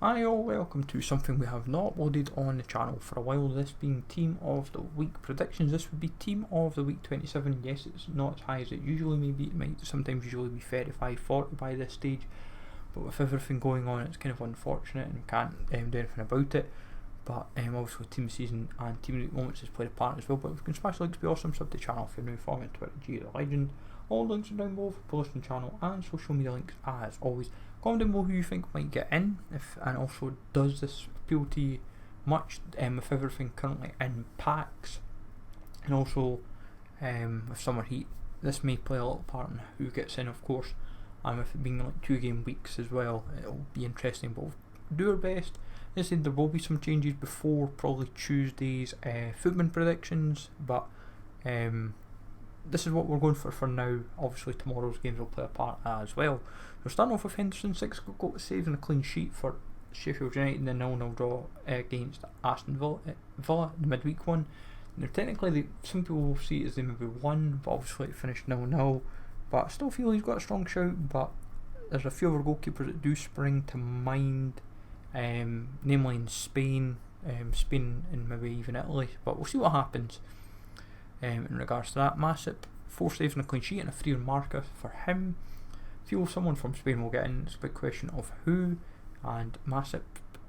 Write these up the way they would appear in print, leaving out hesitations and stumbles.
Hi all, welcome to something we have not uploaded on the channel for a while, this being Team of the Week predictions. This would be Team of the Week 27. Yes, it's not as high as it usually may be. It might sometimes usually be 35, 40 by this stage, but with everything going on it's kind of unfortunate and we can't do anything about it. But obviously Team Season and Team of the Week moments has played a part as well. But if you can smash the links, be awesome. Sub to the channel if you're new, follow me on Twitter, G the Legend. All links are down below for posting channel and social media links as always. Comment down below who you think might get in, and also does this appeal to you much, with everything currently in packs, and also with summer heat. This may play a little part in who gets in, of course, and with it being like 2 game weeks as well, it'll be interesting. But we'll do our best. As I said, there will be some changes before probably Tuesday's footman predictions, but this is what we're going for now. Obviously tomorrow's games will play a part as well. We're starting off with Henderson, 6 goal saves and a clean sheet for Sheffield United in the 0-0 draw against Aston Villa, the midweek one. Now technically some people will see it as they maybe won, but obviously it finished 0-0. But I still feel he's got a strong shout, but there's a few other goalkeepers that do spring to mind, namely in Spain and maybe even Italy, but we'll see what happens. In regards to that, Masip, 4 saves and a clean sheet and a free marker for him. Feel someone from Spain will get in. It's a big question of who, and Masip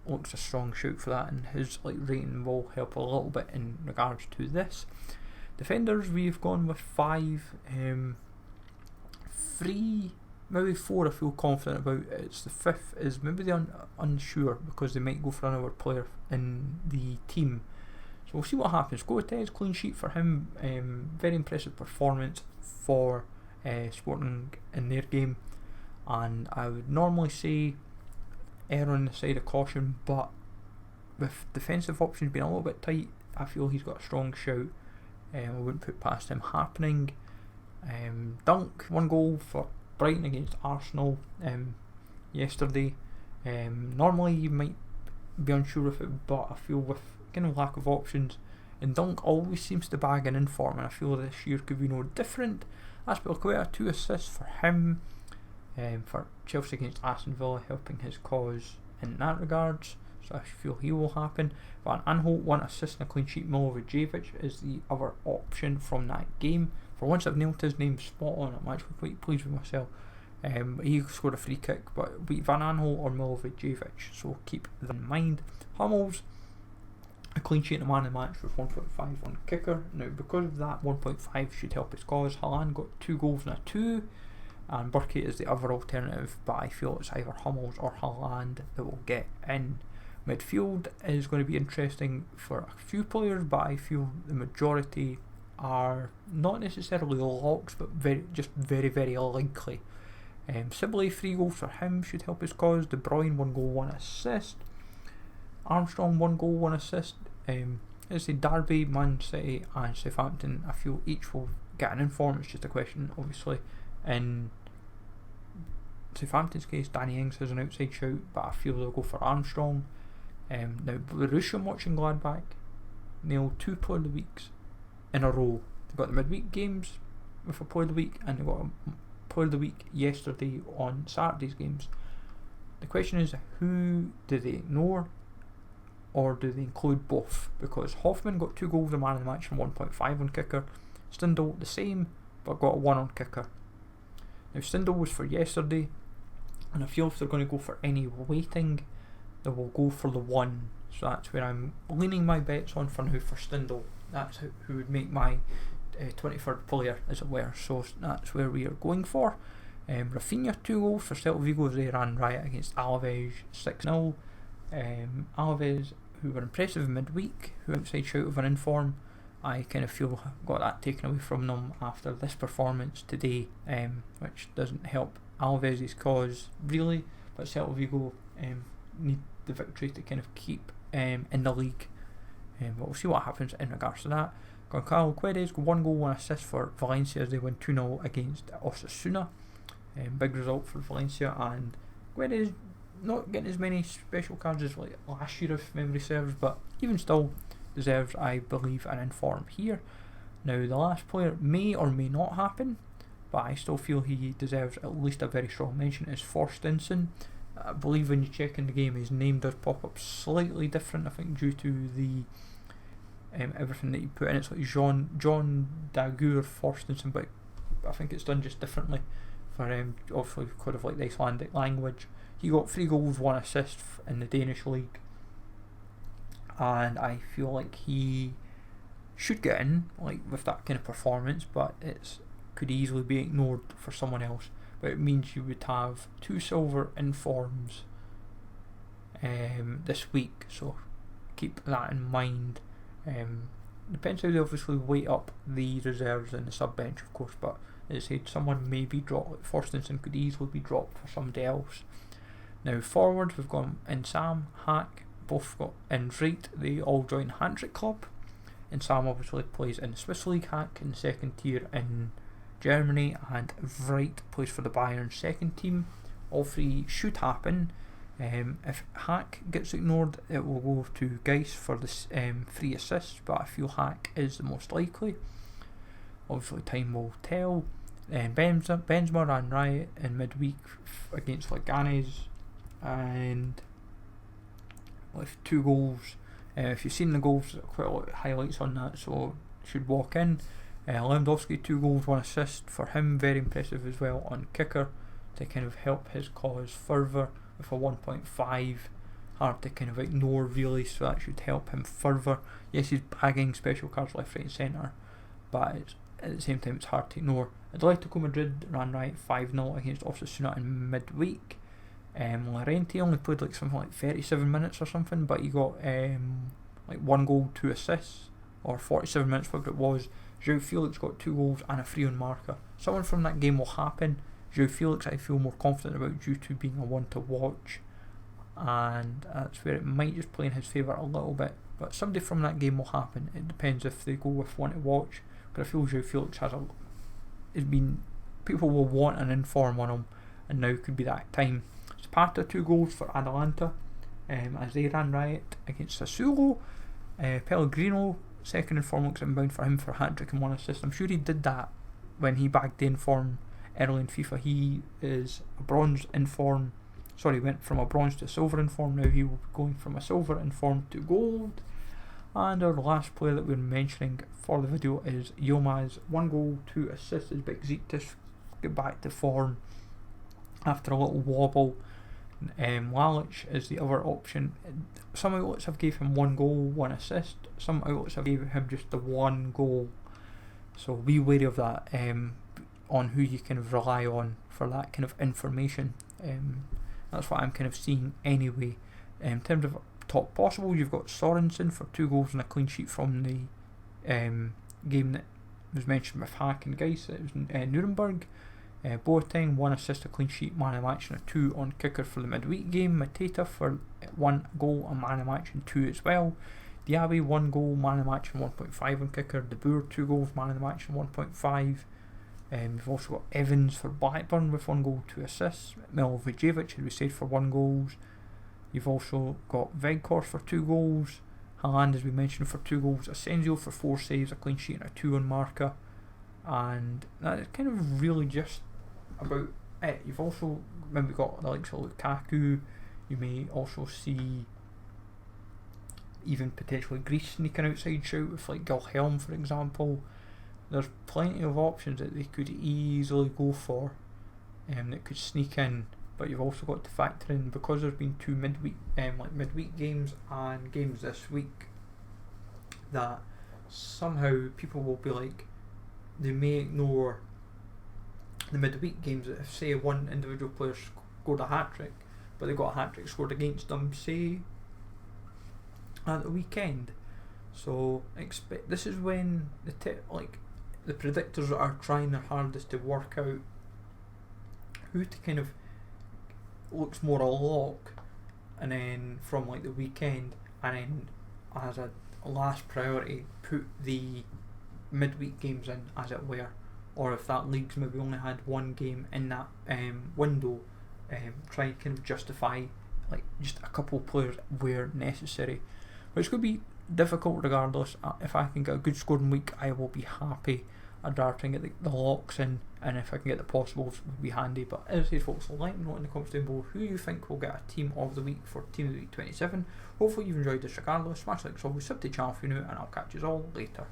looks a strong shout for that, and his rating will help a little bit in regards to this. Defenders, we've gone with 5, 3, maybe 4 I feel confident about. It's the 5th is maybe the unsure, because they might go for another player in the team. So we'll see what happens. Goethez, clean sheet for him. Very impressive performance for Sporting in their game, and I would normally say err on the side of caution, but with defensive options being a little bit tight, I feel he's got a strong shout. I wouldn't put past him happening. Dunk, 1 goal for Brighton against Arsenal yesterday. Normally you might be unsure of it, but I feel with kind of lack of options, and Dunk always seems to bag an inform, and I feel this year could be no different. Aspilicueta, 2 assists for him, for Chelsea against Aston Villa, helping his cause in that regards, so I feel he will happen. Van Aanholt, 1 assist and a clean sheet. Milovic is the other option from that game. For once I've nailed his name spot on, I'm actually quite pleased with myself. He scored a free kick, but beat Van Aanholt or Milovic, so keep that in mind. Hummels, a clean sheet and a man of the match with 1.5 on kicker. Now because of that, 1.5 should help his cause. Haaland got 2 goals and a 2, and Burkett is the other alternative, but I feel it's either Hummels or Haaland that will get in. Midfield is going to be interesting for a few players, but I feel the majority are not necessarily locks, but very very likely. Sibley, 3 goals for him should help his cause. De Bruyne, 1 goal 1 assist. Armstrong, 1 goal 1 assist. It's the Derby, Man City and Southampton. I feel each will get an inform. It's just a question, obviously. In Southampton's case, Danny Ings has an outside shout, but I feel they'll go for Armstrong. Now Borussia Mönchengladbach nailed 2 player of the weeks in a row. They got the midweek games with a player of the week, and they got a player of the week yesterday on Saturday's games. The question is, who do they ignore, or do they include both? Because Hoffman got 2 goals, a man of the match, and 1.5 on kicker. Stindl the same, but got a 1 on kicker. Now Stindl was for yesterday, and I feel if they're going to go for any weighting, they will go for the 1. So that's where I'm leaning my bets on for now for Stindl. That's who would make my 23rd player, as it were. So that's where we are going for. Rafinha, 2 goals for Celta Vigo as they ran riot against Alaves, 6-0. Alaves, who were impressive in midweek, who outside shout of an inform, I kind of feel got that taken away from them after this performance today, which doesn't help Alaves' cause really, but Celta Vigo need the victory to kind of keep in the league, but we'll see what happens in regards to that. Gonçalo Guedes, 1 goal 1 assist for Valencia as they win 2-0 against Osasuna. Big result for Valencia, and Guedes not getting as many special cards as like last year if memory serves, but even still deserves, I believe, an inform here. Now the last player may or may not happen, but I still feel he deserves at least a very strong mention, is Forstinsson. I believe when you check in the game, his name does pop up slightly different. I think due to the everything that you put in. It's like John Dagur Forstensen, but I think it's done just differently for obviously because of like the Icelandic language. He got 3 goals, 1 assist in the Danish league, and I feel like he should get in like with that kind of performance, but it could easily be ignored for someone else. But it means you would have 2 silver informs this week, so keep that in mind. Depends how they obviously weight up the reserves and the sub bench, of course, but as I said, someone may be dropped. Forstensen could easily be dropped for somebody else. Now forwards, we've got in Sam, Hack, both got in Vreit. They all joined Hat-Trick Club, and Sam obviously plays in the Swiss League, Hack in the second tier in Germany, and Vreit plays for the Bayern second team. All 3 should happen. If Hack gets ignored, it will go to Geis for the 3 assists, but I feel Hack is the most likely. Obviously time will tell. Benzema ran riot in midweek against Leganes and with 2 goals. If you've seen the goals, quite a lot of highlights on that, so should walk in. Lewandowski 2 goals, 1 assist for him, very impressive as well on kicker to kind of help his cause further with a 1.5. Hard to kind of ignore really, so that should help him further. Yes, he's bagging special cards left, right and centre, but at the same time it's hard to ignore. Atletico Madrid ran riot 5-0 against Osasuna in midweek. Llorente only played like something like 37 minutes or something, but he got like 1 goal, 2 assists, or 47 minutes, whatever it was. João Felix got 2 goals and a free on marker. Someone from that game will happen. João Felix I feel more confident about due to being a one to watch, and that's where it might just play in his favour a little bit, but somebody from that game will happen. It depends if they go with one to watch, but I feel João Felix people will want an inform on him, and now could be that time. Zapata 2 goals for Atalanta as they ran riot against Sassuolo. Pellegrino second inform looks inbound for him for a hat-trick and 1 assist. I'm sure he did that when he bagged the inform early in FIFA. He is a bronze inform, went from a bronze to a silver inform. Now he will be going from a silver inform to gold. And our last player that we're mentioning for the video is Yilmaz. 1 goal, 2 assists as Besiktas get back to form after a little wobble. Lalic is the other option. Some outlets have gave him 1 goal, 1 assist. Some outlets have gave him just the 1 goal. So be wary of that on who you kind of rely on for that kind of information. That's what I'm kind of seeing anyway. In terms of top possible, you've got Sorensen for 2 goals and a clean sheet from the game that was mentioned with Hack and Geis. It was Nuremberg. Boateng 1 assist, a clean sheet, man of match and a 2 on kicker for the midweek game. Mateta for 1 goal, a man of match and 2 as well. Diaby 1 goal, man of match and 1.5 on kicker. De Boer 2 goals, man of the match and 1.5. We've also got Evans for Blackburn with 1 goal, 2 assists. Milivojevic, as we said, for 1 goal. You've also got Veghorst for 2 goals. Haaland, as we mentioned, for 2 goals. Asensio for 4 saves, a clean sheet and a 2 on marker. And that's kind of really just about it. You've also maybe got the likes of Lukaku. You may also see even potentially Greece sneaking outside shout with like Gilhelm, for example. There's plenty of options that they could easily go for that could sneak in, but you've also got to factor in, because there's been 2 midweek games and games this week, that somehow people will be like, they may ignore the midweek games. If say one individual player scored a hat-trick, but they got a hat-trick scored against them, say at the weekend, so expect this is when the predictors are trying their hardest to work out who to kind of looks more a lock, and then from like the weekend, and then as a last priority put the midweek games in, as it were, or if that league's maybe only had 1 game in that window, try and kind of justify like just a couple of players where necessary. But it's going to be difficult regardless. If I can get a good scoring week, I will be happy, a dart and get the locks in, and if I can get the possibles, would be handy. But as I said, folks, let me know in the comments down below who you think will get a team of the week for Team of the Week 27. Hopefully you've enjoyed this regardless. Smash like, always, sub to the channel if you're new, and I'll catch you all later.